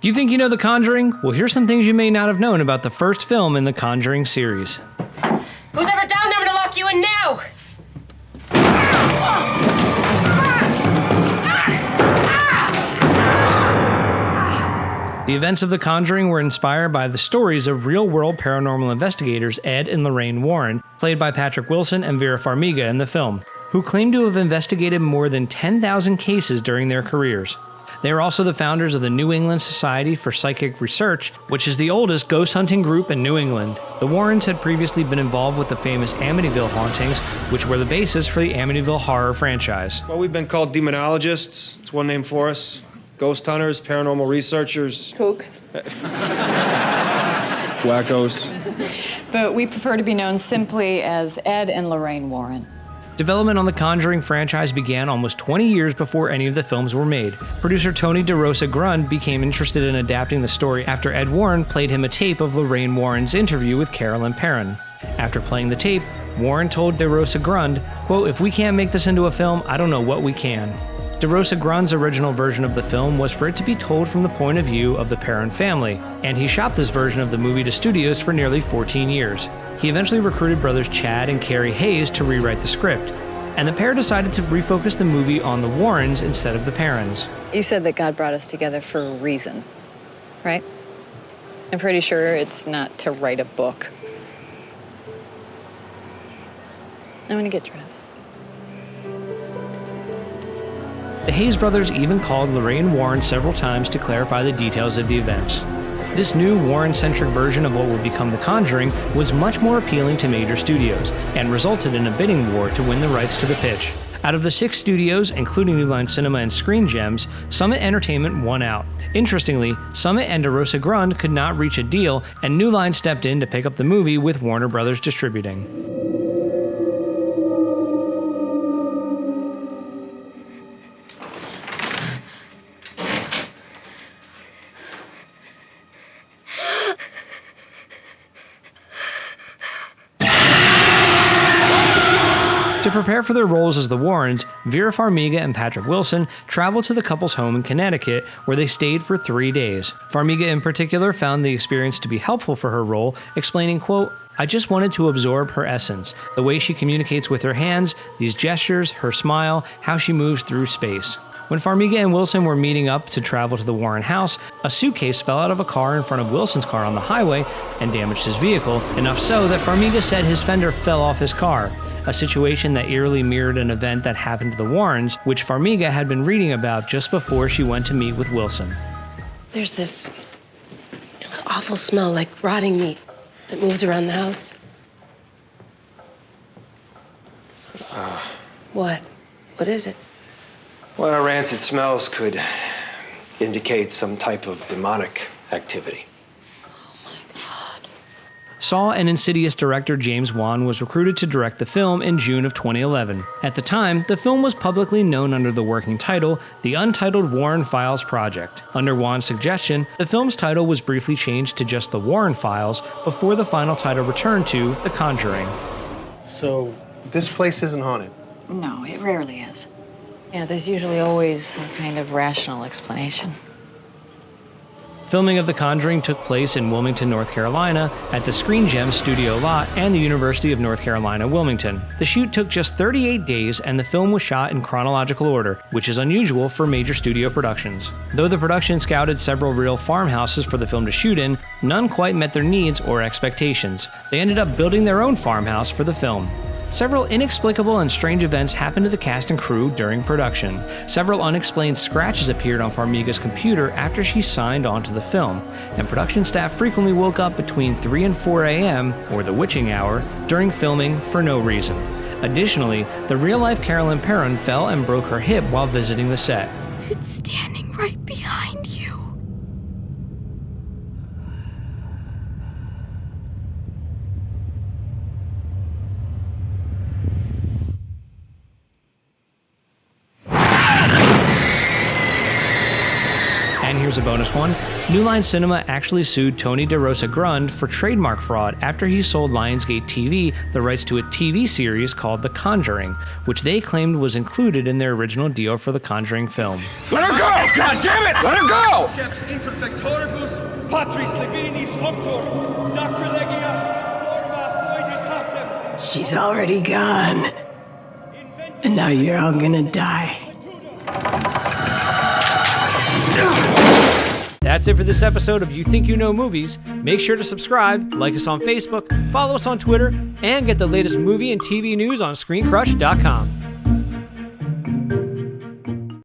Do you think you know The Conjuring? Well, here's some things you may not have known about the first film in the Conjuring series. Who's ever down there? I'm gonna lock you in now! The events of The Conjuring were inspired by the stories of real-world paranormal investigators Ed and Lorraine Warren, played by Patrick Wilson and Vera Farmiga in the film, who claim to have investigated more than 10,000 cases during their careers. They are also the founders of the New England Society for Psychic Research, which is the oldest ghost hunting group in New England. The Warrens had previously been involved with the famous Amityville hauntings, which were the basis for the Amityville horror franchise. Well, we've been called demonologists. It's one name for us. Ghost hunters, paranormal researchers. Kooks. Wackos. But we prefer to be known simply as Ed and Lorraine Warren. Development on the Conjuring franchise began almost 20 years before any of the films were made. Producer Tony DeRosa Grund became interested in adapting the story after Ed Warren played him a tape of Lorraine Warren's interview with Carolyn Perron. After playing the tape, Warren told DeRosa Grund, quote, "If we can't make this into a film, I don't know what we can." DeRosa Grund's original version of the film was for it to be told from the point of view of the Perron family, and he shopped this version of the movie to studios for nearly 14 years. He eventually recruited brothers Chad and Carrie Hayes to rewrite the script, and the pair decided to refocus the movie on the Warrens instead of the Perrons. You said that God brought us together for a reason, right? I'm pretty sure it's not to write a book. I'm gonna get dressed. The Hayes brothers even called Lorraine Warren several times to clarify the details of the events. This new Warren-centric version of what would become The Conjuring was much more appealing to major studios, and resulted in a bidding war to win the rights to the pitch. Out of the 6 studios, including New Line Cinema and Screen Gems, Summit Entertainment won out. Interestingly, Summit and DeRosa Grund could not reach a deal, and New Line stepped in to pick up the movie with Warner Brothers distributing. To prepare for their roles as the Warrens, Vera Farmiga and Patrick Wilson traveled to the couple's home in Connecticut, where they stayed for 3 days. Farmiga in particular found the experience to be helpful for her role, explaining, quote, "I just wanted to absorb her essence, the way she communicates with her hands, these gestures, her smile, how she moves through space." When Farmiga and Wilson were meeting up to travel to the Warren house, a suitcase fell out of a car in front of Wilson's car on the highway and damaged his vehicle, enough so that Farmiga said his fender fell off his car, a situation that eerily mirrored an event that happened to the Warrens, which Farmiga had been reading about just before she went to meet with Wilson. There's this awful smell like rotting meat that moves around the house. What? What is it? Well, rancid smells could indicate some type of demonic activity. Saw and Insidious director James Wan was recruited to direct the film in June of 2011. At the time, the film was publicly known under the working title, The Untitled Warren Files Project. Under Wan's suggestion, the film's title was briefly changed to just The Warren Files before the final title returned to The Conjuring. So, this place isn't haunted? No, it rarely is. Yeah, there's usually always some kind of rational explanation. Filming of The Conjuring took place in Wilmington, North Carolina, at the Screen Gems studio lot and the University of North Carolina, Wilmington. The shoot took just 38 days, and the film was shot in chronological order, which is unusual for major studio productions. Though the production scouted several real farmhouses for the film to shoot in, none quite met their needs or expectations. They ended up building their own farmhouse for the film. Several inexplicable and strange events happened to the cast and crew during production. Several unexplained scratches appeared on Farmiga's computer after she signed on to the film, and production staff frequently woke up between 3 and 4 a.m., or the witching hour, during filming for no reason. Additionally, the real-life Carolyn Perron fell and broke her hip while visiting the set. It's standing right behind you. And here's a bonus one. New Line Cinema actually sued Tony DeRosa Grund for trademark fraud after he sold Lionsgate TV the rights to a TV series called The Conjuring, which they claimed was included in their original deal for the Conjuring film. Let her go! God damn it! Let her go! She's already gone. And now you're all gonna die. That's it for this episode of You Think You Know Movies. Make sure to subscribe, like us on Facebook, follow us on Twitter, and get the latest movie and TV news on ScreenCrush.com.